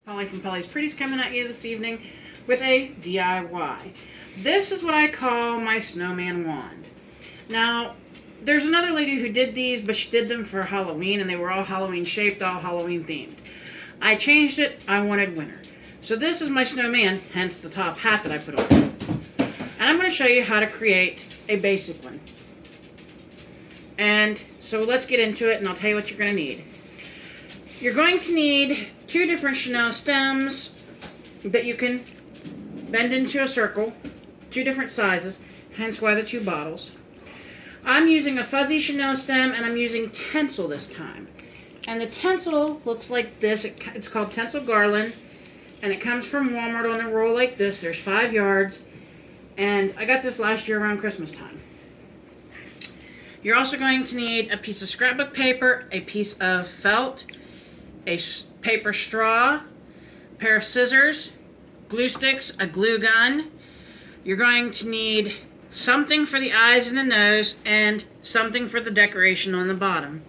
Polly from Polly's Pretties coming at you this evening with a DIY. This is what I call my snowman wand. Now, there's another lady who did these, but she did them for Halloween, and they were all Halloween shaped, all Halloween themed. I changed it. I wanted winter. So this is my snowman, hence the top hat that I put on. And I'm going to show you how to create a basic one. And so let's get into it, and I'll tell you what you're going to need. You're going to need 2 different chenille stems that you can bend into a circle, 2 different sizes, hence why the 2 bottles. I'm using a fuzzy chenille stem, and I'm using tencel this time. And the tencel looks like this. It's called Tencel Garland, and it comes from Walmart on a roll like this. There's 5 yards, and I got this last year around Christmas time. You're also going to need a piece of scrapbook paper, a piece of felt, a paper straw, a pair of scissors, glue sticks, a glue gun. You're going to need something for the eyes and the nose, and something for the decoration on the bottom.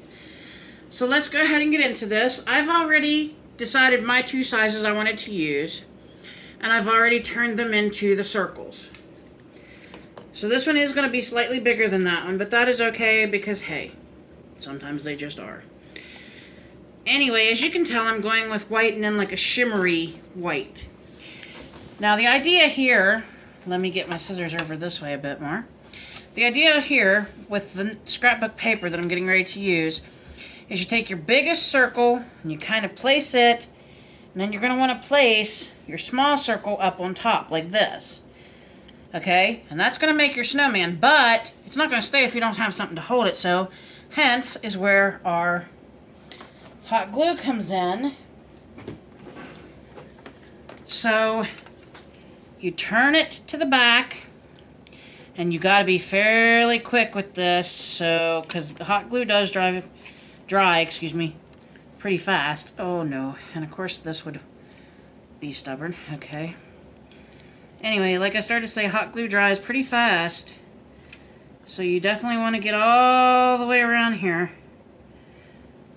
So let's go ahead and get into this. I've already decided my 2 sizes I wanted to use, and I've already turned them into the circles. So this one is going to be slightly bigger than that one, but that is okay because, hey, sometimes they just are. Anyway, as you can tell, I'm going with white and then like a shimmery white. Now the idea here, let me get my scissors over this way a bit more. The idea here with the scrapbook paper that I'm getting ready to use is you take your biggest circle and you kind of place it, and then you're going to want to place your small circle up on top like this. Okay? And that's going to make your snowman, but it's not going to stay if you don't have something to hold it, so hence is where our hot glue comes in. So you turn it to the back, and you got to be fairly quick with this, so because the hot glue does dry, pretty fast. Oh no! And of course this would be stubborn. Okay. Anyway, like I started to say, hot glue dries pretty fast, so you definitely want to get all the way around here,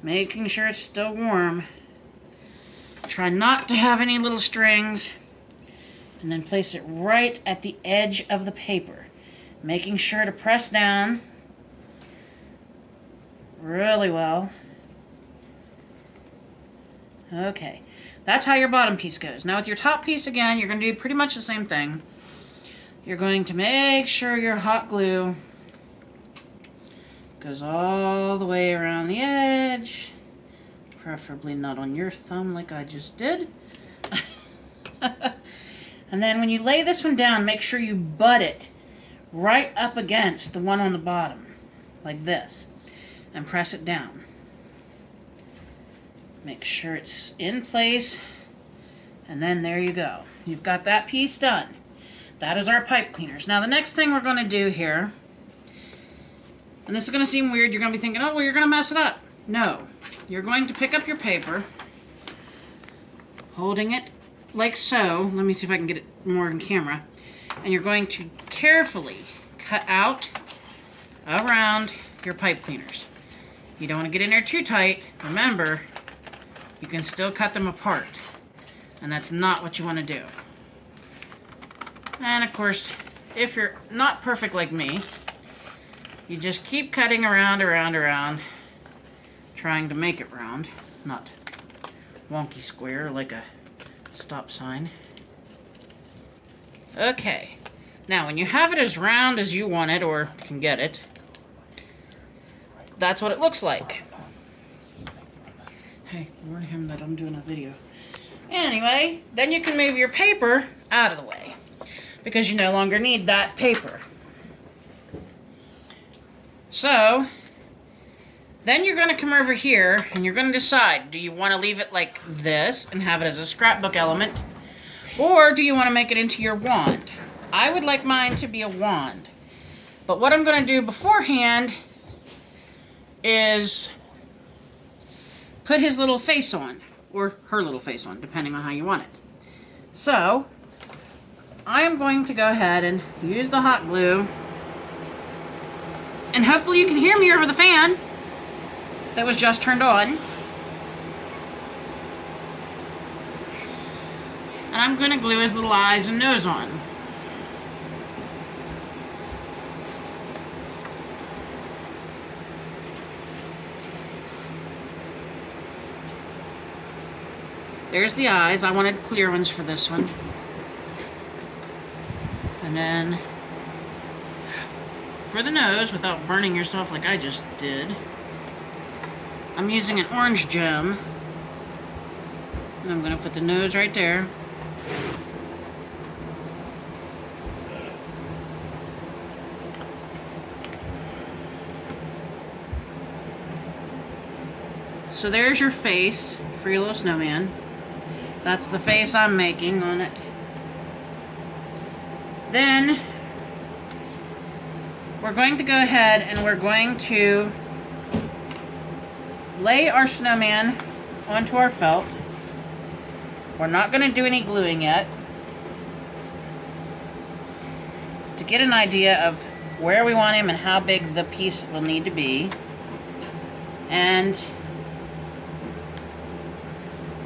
making sure it's still warm. Try not to have any little strings, and then place it right at the edge of the paper, making sure to press down really well. Okay, that's how your bottom piece goes. Now with your top piece, again, you're going to do pretty much the same thing. You're going to make sure your hot glue goes all the way around the edge, preferably not on your thumb like I just did. And then when you lay this one down, make sure you butt it right up against the one on the bottom, like this, and press it down. Make sure it's in place, and then there you go. You've got that piece done. That is our pipe cleaners. Now the next thing we're going to do here, and this is going to seem weird, you're going to be thinking, oh, well, you're going to mess it up. No. You're going to pick up your paper, holding it like so. Let me see if I can get it more in camera. And you're going to carefully cut out around your pipe cleaners. You don't want to get in there too tight. Remember, you can still cut them apart, and that's not what you want to do. And of course, if you're not perfect like me, you just keep cutting around, trying to make it round, not wonky square like a stop sign. Okay, now when you have it as round as you want it, or can get it, that's what it looks like. Hey, warn him that I'm doing a video. Anyway, then you can move your paper out of the way, because you no longer need that paper. So then you're going to come over here and you're going to decide, do you want to leave it like this and have it as a scrapbook element, or do you want to make it into your wand? I would like mine to be a wand, but what I'm going to do beforehand is put his little face on, or her little face on, depending on how you want it. So I am going to go ahead and use the hot glue, and hopefully you can hear me over the fan that was just turned on. And I'm going to glue his little eyes and nose on. There's the eyes. I wanted clear ones for this one. And then for the nose, without burning yourself like I just did, I'm using an orange gem. And I'm going to put the nose right there. So there's your face for your little snowman. That's the face I'm making on it. Then we're going to go ahead and we're going to lay our snowman onto our felt. We're not going to do any gluing yet. To get an idea of where we want him and how big the piece will need to be. And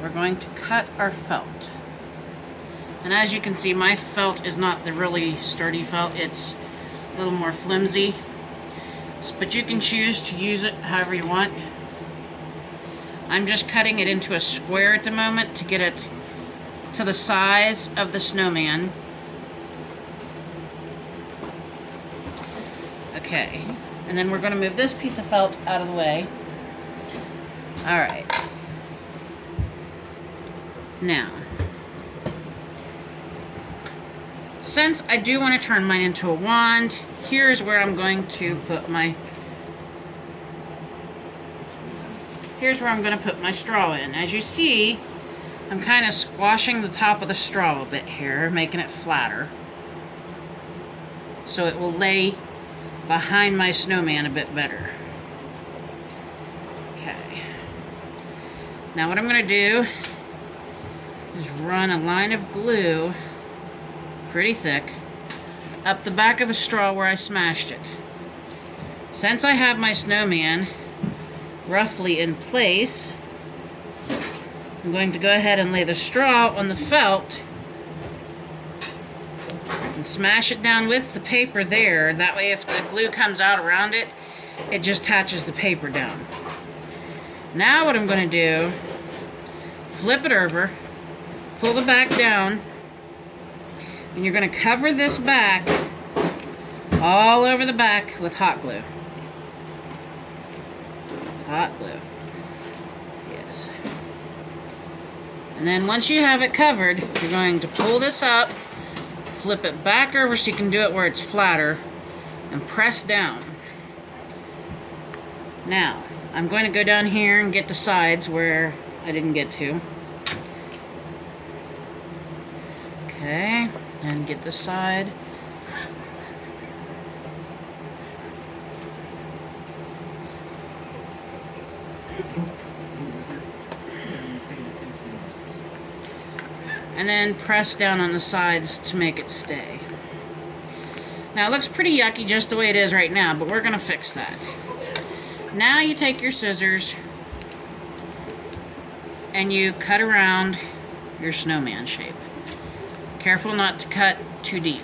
we're going to cut our felt. And as you can see, my felt is not the really sturdy felt. It's a little more flimsy. But you can choose to use it however you want. I'm just cutting it into a square at the moment to get it to the size of the snowman. Okay. And then we're going to move this piece of felt out of the way. Alright. Now, since I do want to turn mine into a wand, here's where I'm going to put my straw in. As you see, I'm kind of squashing the top of the straw a bit here, making it flatter, so it will lay behind my snowman a bit better. Okay. Now what I'm going to do is run a line of glue, pretty thick, up the back of the straw where I smashed it. Since I have my snowman roughly in place, I'm going to go ahead and lay the straw on the felt and smash it down with the paper there. That way if the glue comes out around it, it just attaches the paper down. Now what I'm going to do, flip it over, pull the back down, and you're going to cover this back all over the back with hot glue. Hot glue. Yes. And then once you have it covered, you're going to pull this up, flip it back over so you can do it where it's flatter, and press down. Now, I'm going to go down here and get the sides where I didn't get to. Okay, and get the side. And then press down on the sides to make it stay. Now it looks pretty yucky just the way it is right now, but we're going to fix that. Now you take your scissors and you cut around your snowman shape. Careful not to cut too deep.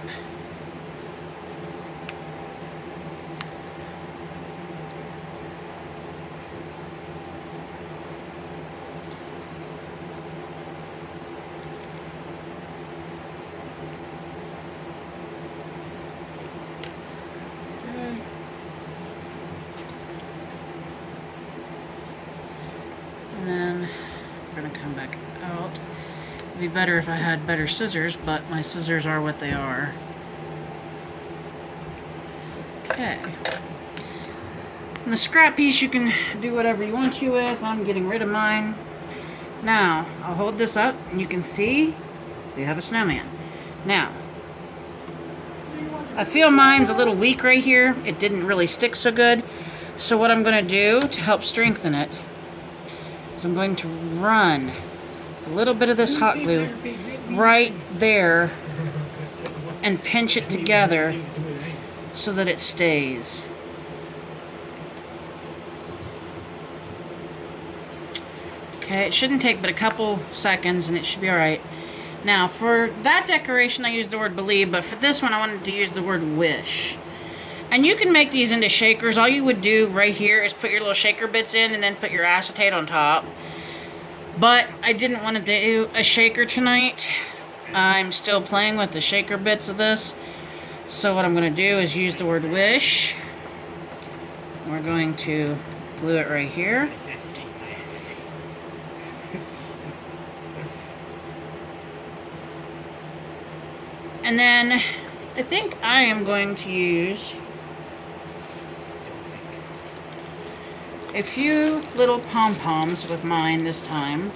And then we're going to come back out. It'd be better if I had better scissors, but my scissors are what they are. Okay. And the scrap piece you can do whatever you want to with. I'm getting rid of mine. Now, I'll hold this up and you can see we have a snowman. Now, I feel mine's a little weak right here. It didn't really stick so good. So what I'm going to do to help strengthen it is I'm going to run a little bit of this hot glue right there and pinch it together so that it stays. Okay, it shouldn't take but a couple seconds and it should be alright. Now, for that decoration, I used the word believe, but for this one, I wanted to use the word wish. And you can make these into shakers. All you would do right here is put your little shaker bits in and then put your acetate on top. But I didn't want to do a shaker tonight. I'm still playing with the shaker bits of this. So what I'm going to do is use the word wish. We're going to glue it right here. And then I think I am going to use a few little pom-poms with mine this time.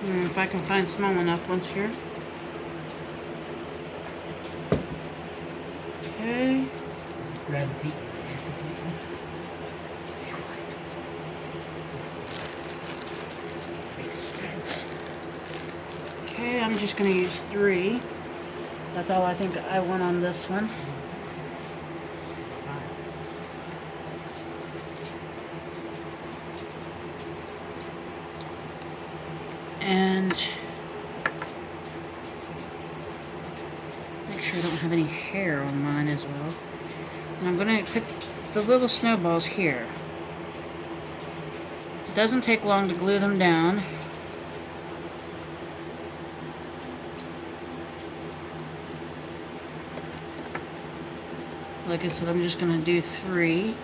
If I can find small enough ones here. Okay. Okay, I'm just going to use 3. That's all I think I want on this one. And make sure I don't have any hair on mine as well. And I'm going to put the little snowballs here. It doesn't take long to glue them down. Like I said, I'm just going to do 3.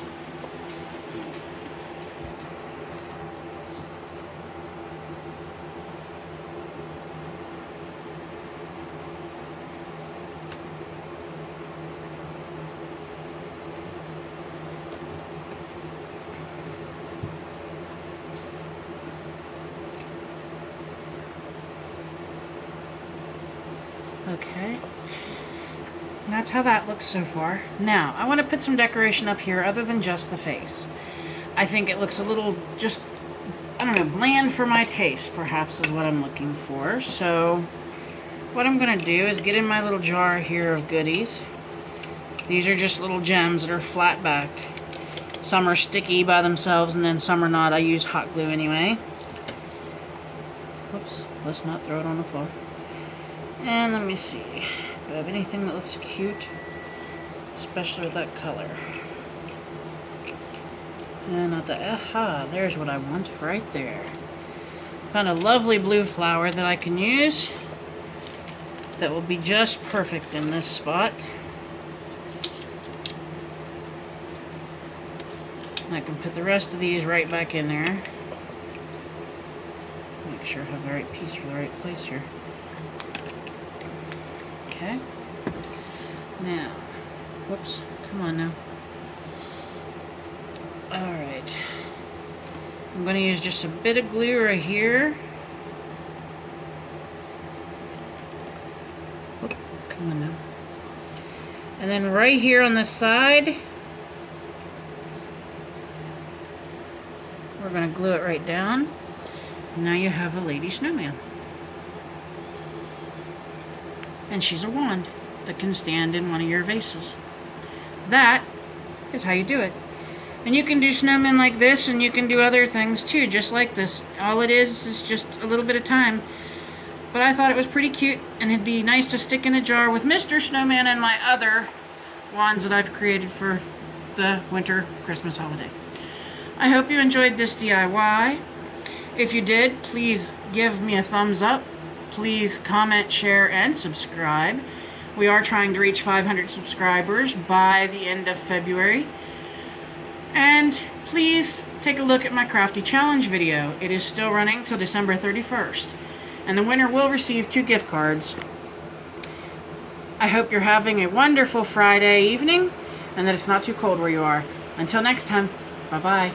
Okay, and that's how that looks so far. Now, I want to put some decoration up here other than just the face. I think it looks a little just, I don't know, bland for my taste, perhaps, is what I'm looking for. So, what I'm going to do is get in my little jar here of goodies. These are just little gems that are flat-backed. Some are sticky by themselves, and then some are not. I use hot glue anyway. Whoops, let's not throw it on the floor. And let me see, do I have anything that looks cute? Especially with that color. And not the, aha, there's what I want right there. Found a lovely blue flower that I can use. That will be just perfect in this spot. And I can put the rest of these right back in there. Make sure I have the right piece for the right place here. Okay. Now, whoops, come on now. Alright. I'm going to use just a bit of glue right here. Whoop, come on now. And then right here on the side, we're going to glue it right down. Now you have a lady snowman. And she's a wand that can stand in one of your vases. That is how you do it. And you can do snowmen like this, and you can do other things too, just like this. All it is just a little bit of time. But I thought it was pretty cute, and it'd be nice to stick in a jar with Mr. Snowman and my other wands that I've created for the winter Christmas holiday. I hope you enjoyed this DIY. If you did, please give me a thumbs up. Please comment, share, and subscribe. We are trying to reach 500 subscribers by the end of February. And please take a look at my Crafty Challenge video. It is still running till December 31st. And the winner will receive 2 gift cards. I hope you're having a wonderful Friday evening and that it's not too cold where you are. Until next time, bye-bye.